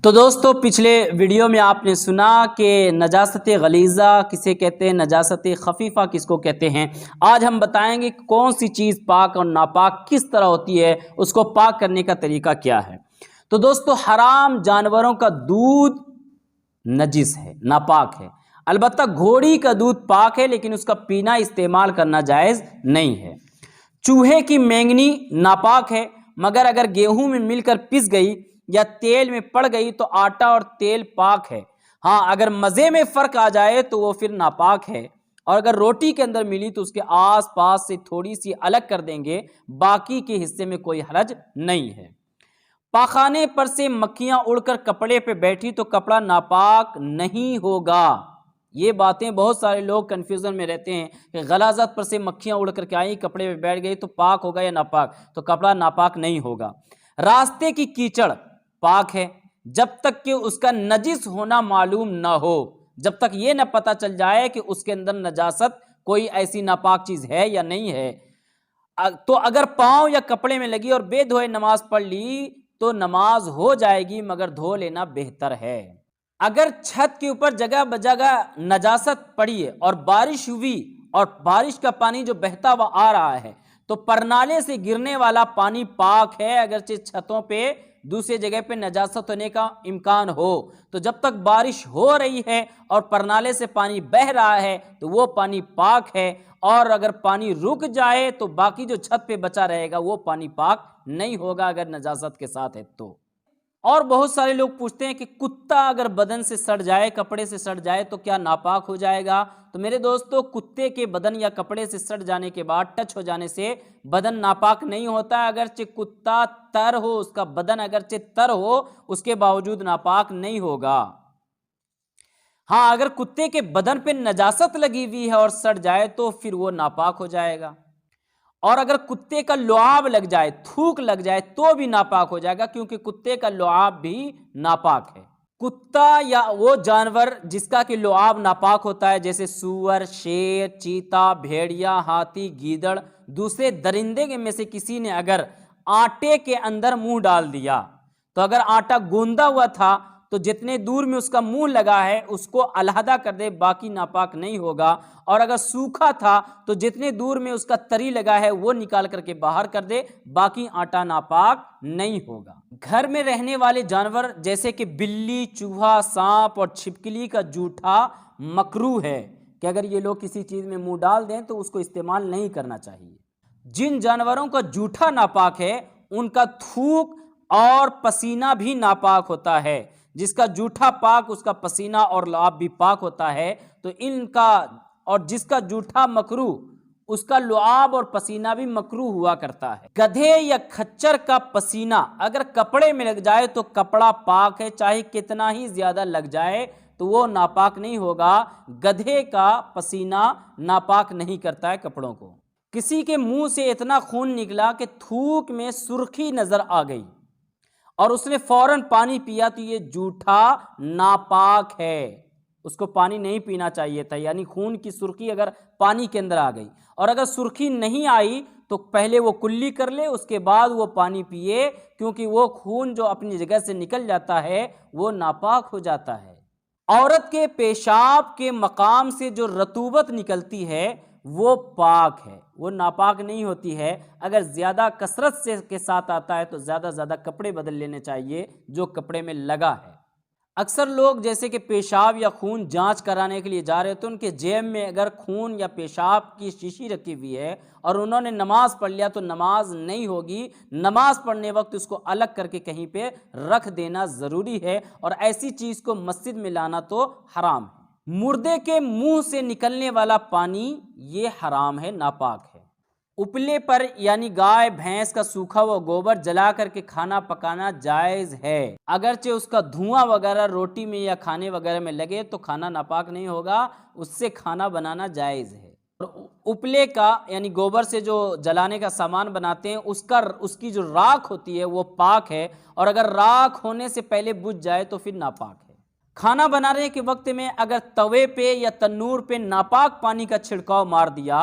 तो दोस्तों पिछले वीडियो में आपने सुना कि नजासत गलीज़ा किसे कहते हैं, नजासत खफीफ़ा किसको कहते हैं। आज हम बताएंगे कौन सी चीज़ पाक और नापाक किस तरह होती है, उसको पाक करने का तरीका क्या है। तो दोस्तों हराम जानवरों का दूध नजिस है, नापाक है। अलबत्ता घोड़ी का दूध पाक है, लेकिन उसका पीना इस्तेमाल करना जायज़ नहीं है। चूहे की मेंगनी नापाक है, मगर अगर गेहूं में मिलकर पिस गई या तेल में पड़ गई तो आटा और तेल पाक है। हाँ, अगर मज़े में फ़र्क आ जाए तो वो फिर नापाक है। और अगर रोटी के अंदर मिली तो उसके आस पास से थोड़ी सी अलग कर देंगे, बाकी के हिस्से में कोई हरज नहीं है। पाखाने पर से मक्खियां उड़कर कपड़े पे बैठी तो कपड़ा नापाक नहीं होगा। ये बातें बहुत सारे लोग कंफ्यूजन में रहते हैं कि गलाज़त पर से मक्खियां उड़कर के आई, कपड़े पे बैठ गई तो पाक होगा या नापाक। तो कपड़ा नापाक नहीं होगा। रास्ते की कीचड़ पाक है जब तक कि उसका नजिस होना मालूम ना हो, जब तक ये ना पता चल जाए कि उसके अंदर नजासत कोई ऐसी नापाक चीज़ है या नहीं है। तो अगर पाँव या कपड़े में लगी और बेधोए नमाज पढ़ ली तो नमाज हो जाएगी, मगर धो लेना बेहतर है। अगर छत के ऊपर जगह बजगह नजासत पड़ी है और बारिश हुई और बारिश का पानी जो बहता हुआ आ रहा है तो परनाले से गिरने वाला पानी पाक है, अगरचे छतों पे दूसरी जगह पे नजासत होने का इम्कान हो। तो जब तक बारिश हो रही है और परनाले से पानी बह रहा है तो वो पानी पाक है, और अगर पानी रुक जाए तो बाकी जो छत पे बचा रहेगा वो पानी पाक नहीं होगा अगर नजासत के साथ है तो। और बहुत सारे लोग पूछते हैं कि कुत्ता अगर बदन से सड़ जाए, कपड़े से सड़ जाए तो क्या नापाक हो जाएगा। तो मेरे दोस्तों, कुत्ते के बदन या कपड़े से सड़ जाने के बाद टच हो जाने से बदन नापाक नहीं होता। अगरचे कुत्ता तर हो, उसका बदन अगरचे तर हो, उसके बावजूद नापाक नहीं होगा। हाँ, अगर कुत्ते के बदन पे नजासत लगी हुई है और सड़ जाए तो फिर वो नापाक हो जाएगा। और अगर कुत्ते का लुआब लग जाए, थूक लग जाए तो भी नापाक हो जाएगा, क्योंकि कुत्ते का लुआब भी नापाक है। कुत्ता या वो जानवर जिसका कि लुआब नापाक होता है, जैसे सूअर, शेर, चीता, भेड़िया, हाथी, गीदड़, दूसरे दरिंदे में से किसी ने अगर आटे के अंदर मुंह डाल दिया तो अगर आटा गूंदा हुआ था तो जितने दूर में उसका मुंह लगा है उसको अलहदा कर दे, बाकी नापाक नहीं होगा। और अगर सूखा था तो जितने दूर में उसका तरी लगा है वो निकाल करके बाहर कर दे, बाकी आटा नापाक नहीं होगा। घर में रहने वाले जानवर जैसे कि बिल्ली, चूहा, सांप और छिपकली का जूठा मकरूह है कि अगर ये लोग किसी चीज में मुंह डाल दें तो उसको इस्तेमाल नहीं करना चाहिए। जिन जानवरों का जूठा नापाक है उनका थूक और पसीना भी नापाक होता है। जिसका जूठा पाक, उसका पसीना और लुआब भी पाक होता है। तो इनका, और जिसका जूठा मकरूह, उसका लुआब और पसीना भी मकरूह हुआ करता है। गधे या खच्चर का पसीना अगर कपड़े में लग जाए तो कपड़ा पाक है, चाहे कितना ही ज्यादा लग जाए तो वो नापाक नहीं होगा। गधे का पसीना नापाक नहीं करता है कपड़ों को। किसी के मुंह से इतना खून निकला कि थूक में सुर्खी नजर आ गई और उसने फौरन पानी पिया तो ये जूठा नापाक है, उसको पानी नहीं पीना चाहिए था। यानी खून की सुर्खी अगर पानी के अंदर आ गई, और अगर सुर्खी नहीं आई तो पहले वो कुल्ली कर ले, उसके बाद वो पानी पिए, क्योंकि वो खून जो अपनी जगह से निकल जाता है वो नापाक हो जाता है। औरत के पेशाब के मकाम से जो रतूबत निकलती है वो पाक है, वो नापाक नहीं होती है। अगर ज़्यादा कसरत से के साथ आता है तो ज़्यादा कपड़े बदल लेने चाहिए जो कपड़े में लगा है। अक्सर लोग जैसे कि पेशाब या खून जांच कराने के लिए जा रहे हो तो उनके जेब में अगर खून या पेशाब की शीशी रखी हुई है और उन्होंने नमाज पढ़ लिया तो नमाज नहीं होगी। नमाज पढ़ने वक्त उसको अलग करके कहीं पे रख देना ज़रूरी है, और ऐसी चीज़ को मस्जिद में लाना तो हराम है। मुर्दे के मुंह से निकलने वाला पानी ये हराम है, नापाक है। उपले पर यानी गाय भैंस का सूखा हुआ गोबर जला करके खाना पकाना जायज़ है। अगरचे उसका धुआं वगैरह रोटी में या खाने वगैरह में लगे तो खाना नापाक नहीं होगा, उससे खाना बनाना जायज़ है। और उपले का यानी गोबर से जो जलाने का सामान बनाते हैं उसकी जो राख होती है वो पाक है, और अगर राख होने से पहले बुझ जाए तो फिर नापाक है। खाना बनाने के वक्त में अगर तवे पे या तन्नूर पे नापाक पानी का छिड़काव मार दिया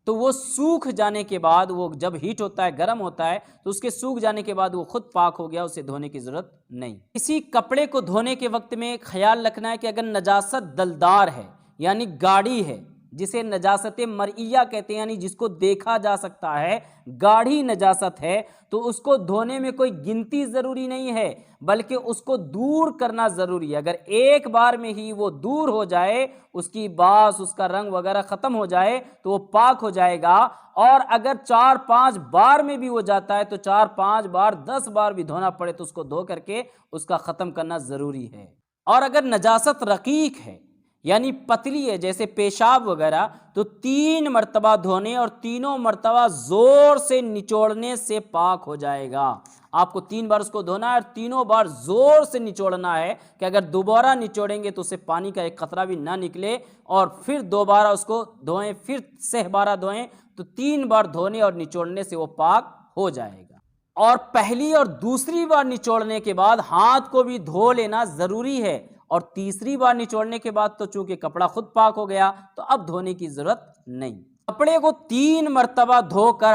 तो वो सूख जाने के बाद, वो जब हीट होता है, गर्म होता है, तो उसके सूख जाने के बाद वो खुद पाक हो गया, उसे धोने की ज़रूरत नहीं। इसी कपड़े को धोने के वक्त में ख्याल रखना है कि अगर नजासत दलदार है यानी गाढ़ी है, जिसे नजासत मरइया कहते हैं, यानी जिसको देखा जा सकता है, गाढ़ी नजासत है, तो उसको धोने में कोई गिनती ज़रूरी नहीं है, बल्कि उसको दूर करना ज़रूरी है। अगर एक बार में ही वो दूर हो जाए, उसकी बास, उसका रंग वगैरह ख़त्म हो जाए, तो वो पाक हो जाएगा। और अगर 4-5 बार में भी हो जाता है, तो 4-5 बार 10 बार भी धोना पड़े तो उसको धो करके उसका ख़त्म करना ज़रूरी है। और अगर नजासत रकीक है यानी पतली है, जैसे पेशाब वगैरह, तो 3 मरतबा धोने और तीनों मरतबा ज़ोर से निचोड़ने से पाक हो जाएगा। आपको 3 बार उसको धोना है और तीनों बार ज़ोर से निचोड़ना है कि अगर दोबारा निचोड़ेंगे तो उससे पानी का एक कतरा भी ना निकले, और फिर दोबारा उसको धोएं, फिर सहबारा धोएं, तो 3 बार धोने और निचोड़ने से वो पाक हो जाएगा। और पहली और दूसरी बार निचोड़ने के बाद हाथ को भी धो लेना ज़रूरी है, और तीसरी बार निचोड़ने के बाद तो चूंकि कपड़ा खुद पाक हो गया, तो अब धोने की जरूरत नहीं। कपड़े को 3 मरतबा धोकर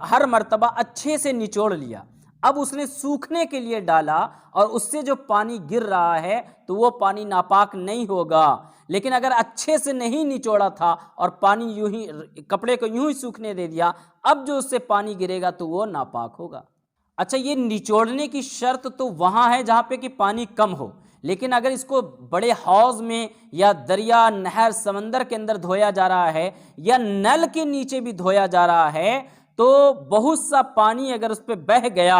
हर मरतबा अच्छे से निचोड़ लिया। अब उसने सूखने के लिए डाला और उससे जो पानी गिर रहा है तो वो पानी नापाक नहीं होगा। लेकिन अगर अच्छे से नहीं निचोड़ा था और पानी यूं ही, कपड़े को यूं ही सूखने दे दिया, अब जो उससे पानी गिरेगा तो वो नापाक होगा। अच्छा, ये निचोड़ने की शर्त तो वहाँ है जहाँ पे कि पानी कम हो, लेकिन अगर इसको बड़े हौज में या दरिया, नहर, समंदर के अंदर धोया जा रहा है या नल के नीचे भी धोया जा रहा है, तो बहुत सा पानी अगर उस पर बह गया,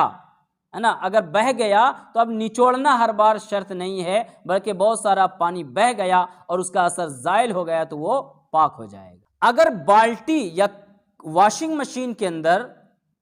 है ना, अगर बह गया तो अब निचोड़ना हर बार शर्त नहीं है, बल्कि बहुत सारा पानी बह गया और उसका असर ज़ाइल हो गया तो वो पाक हो जाएगा। अगर बाल्टी या वॉशिंग मशीन के अंदर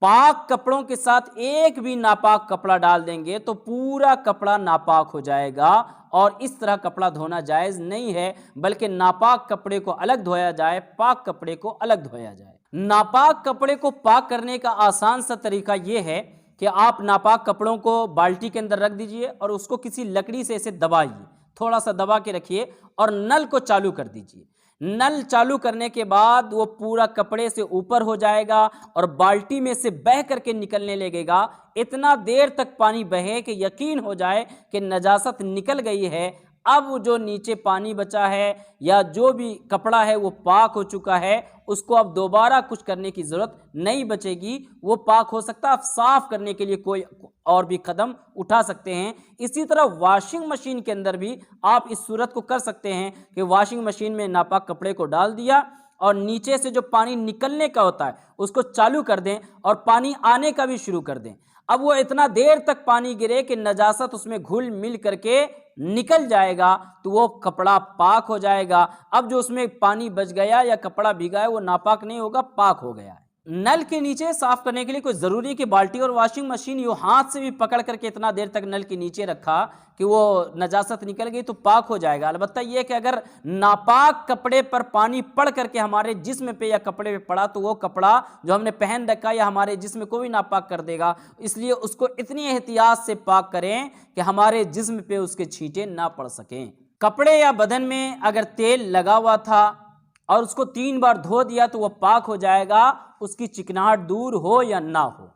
पाक कपड़ों के साथ एक भी नापाक कपड़ा डाल देंगे तो पूरा कपड़ा नापाक हो जाएगा, और इस तरह कपड़ा धोना जायज़ नहीं है, बल्कि नापाक कपड़े को अलग धोया जाए, पाक कपड़े को अलग धोया जाए। नापाक कपड़े को पाक करने का आसान सा तरीका यह है कि आप नापाक कपड़ों को बाल्टी के अंदर रख दीजिए और उसको किसी लकड़ी से ऐसे दबाइए, थोड़ा सा दबा के रखिए और नल को चालू कर दीजिए। नल चालू करने के बाद वो पूरा कपड़े से ऊपर हो जाएगा और बाल्टी में से बह करके निकलने लगेगा। इतना देर तक पानी बहे कि यकीन हो जाए कि नजासत निकल गई है। अब जो नीचे पानी बचा है या जो भी कपड़ा है वो पाक हो चुका है, उसको अब दोबारा कुछ करने की ज़रूरत नहीं बचेगी, वो पाक हो सकता है। आप साफ़ करने के लिए कोई और भी कदम उठा सकते हैं। इसी तरह वॉशिंग मशीन के अंदर भी आप इस सूरत को कर सकते हैं कि वॉशिंग मशीन में नापाक कपड़े को डाल दिया और नीचे से जो पानी निकलने का होता है उसको चालू कर दें और पानी आने का भी शुरू कर दें। अब वो इतना देर तक पानी गिरे कि नजासत उसमें घुल मिल करके निकल जाएगा, तो वो कपड़ा पाक हो जाएगा। अब जो उसमें पानी बच गया या कपड़ा भीगा है वो नापाक नहीं होगा, पाक हो गया है। नल के नीचे साफ करने के लिए कोई ज़रूरी है कि बाल्टी और वॉशिंग मशीन यूँ हाथ से भी पकड़ करके इतना देर तक नल के नीचे रखा कि वो नजासत निकल गई तो पाक हो जाएगा। अलबत्ता ये कि अगर नापाक कपड़े पर पानी पड़ करके हमारे जिस्म पे या कपड़े पे पड़ा तो वो कपड़ा जो हमने पहन रखा या हमारे जिस्म को भी नापाक कर देगा, इसलिए उसको इतनी एहतियात से पाक करें कि हमारे जिस्म पे उसके छींटे ना पड़ सकें। कपड़े या बदन में अगर तेल लगा हुआ था और उसको 3 बार धो दिया तो वह पाक हो जाएगा, उसकी चिकनाहट दूर हो या ना हो।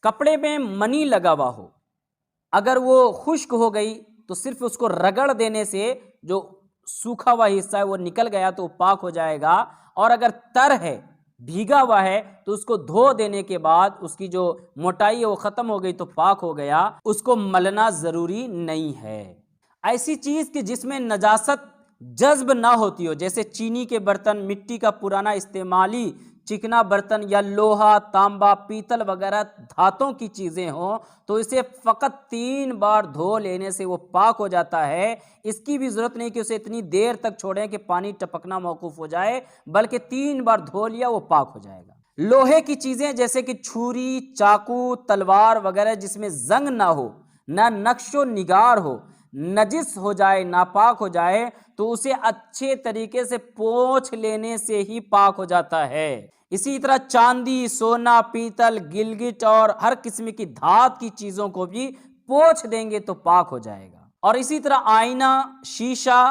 कपड़े में मनी लगा हुआ हो, अगर वो खुश्क हो गई तो सिर्फ उसको रगड़ देने से जो सूखा हुआ हिस्सा है वो निकल गया तो पाक हो जाएगा। और अगर तर है, भीगा हुआ है, तो उसको धो देने के बाद उसकी जो मोटाई है वो ख़त्म हो गई तो पाक हो गया। उसको मलना ज़रूरी नहीं है। ऐसी चीज़ कि जिसमें नजासत जज्ब ना होती हो, जैसे चीनी के बर्तन, मिट्टी का पुराना इस्तेमाली चिकना बर्तन या लोहा, तांबा, पीतल वगैरह धातों की चीज़ें हों, तो इसे फ़कत 3 बार धो लेने से वो पाक हो जाता है। इसकी भी ज़रूरत नहीं कि उसे इतनी देर तक छोड़ें कि पानी टपकना मौकूफ़ हो जाए, बल्कि 3 बार धो लिया वो पाक हो जाएगा। लोहे की चीज़ें जैसे कि छुरी, चाकू, तलवार वगैरह जिसमें जंग ना हो, ना नक्शो निगार हो, नजिस हो जाए, नापाक हो जाए, तो उसे अच्छे तरीके से पोंछ लेने से ही पाक हो जाता है। इसी तरह चांदी, सोना, पीतल, गिलगिट और हर किस्म की धात की चीज़ों को भी पोंछ देंगे तो पाक हो जाएगा। और इसी तरह आईना, शीशा,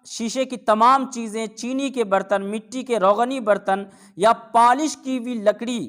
शीशे की तमाम चीज़ें, चीनी के बर्तन, मिट्टी के रोगनी बर्तन या पॉलिश की हुई लकड़ी,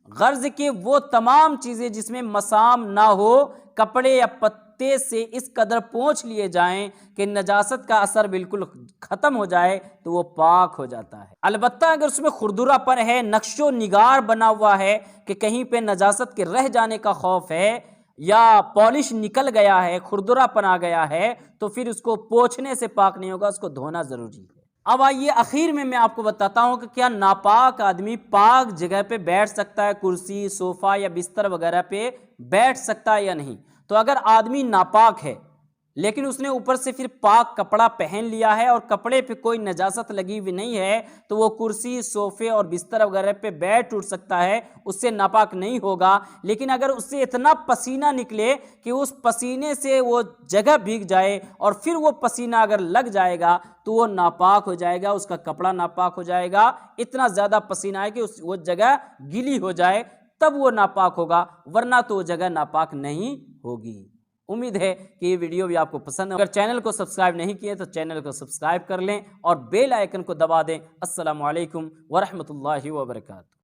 गर्ज के वो तमाम चीज़ें जिसमें मसाम ना हो, कपड़े या पत्ते से इस कदर पोंछ लिए जाएं कि नजासत का असर बिल्कुल ख़त्म हो जाए, तो वो पाक हो जाता है। अलबत्ता अगर उसमें खुरदुरापन है, नक्शो निगार बना हुआ है कि कहीं पे नजासत के रह जाने का खौफ है या पॉलिश निकल गया है, खुरदुरापन आ गया है, तो फिर उसको पोंछने से पाक नहीं होगा, उसको धोना ज़रूरी है। अब आइए आखिर में मैं आपको बताता हूं कि क्या नापाक आदमी पाक जगह पे बैठ सकता है, कुर्सी, सोफा या बिस्तर वगैरह पे बैठ सकता है या नहीं। तो अगर आदमी नापाक है लेकिन उसने ऊपर से फिर पाक कपड़ा पहन लिया है और कपड़े पे कोई नजासत लगी हुई नहीं है, तो वो कुर्सी, सोफे और बिस्तर वगैरह पे बैठ उठ सकता है, उससे नापाक नहीं होगा। लेकिन अगर उससे इतना पसीना निकले कि उस पसीने से वो जगह भीग जाए और फिर वो पसीना अगर लग जाएगा तो वो नापाक हो जाएगा, उसका कपड़ा नापाक हो जाएगा। इतना ज़्यादा पसीना है कि वो जगह गीली हो जाए, तब वो नापाक होगा, वरना तो वो जगह नापाक नहीं होगी। उम्मीद है कि ये वीडियो भी आपको पसंद है। अगर चैनल को सब्सक्राइब नहीं किए तो चैनल को सब्सक्राइब कर लें और बेल आइकन को दबा दें। अस्सलामु अलैकुम वरहमतुल्लाहि वबरकातुहू।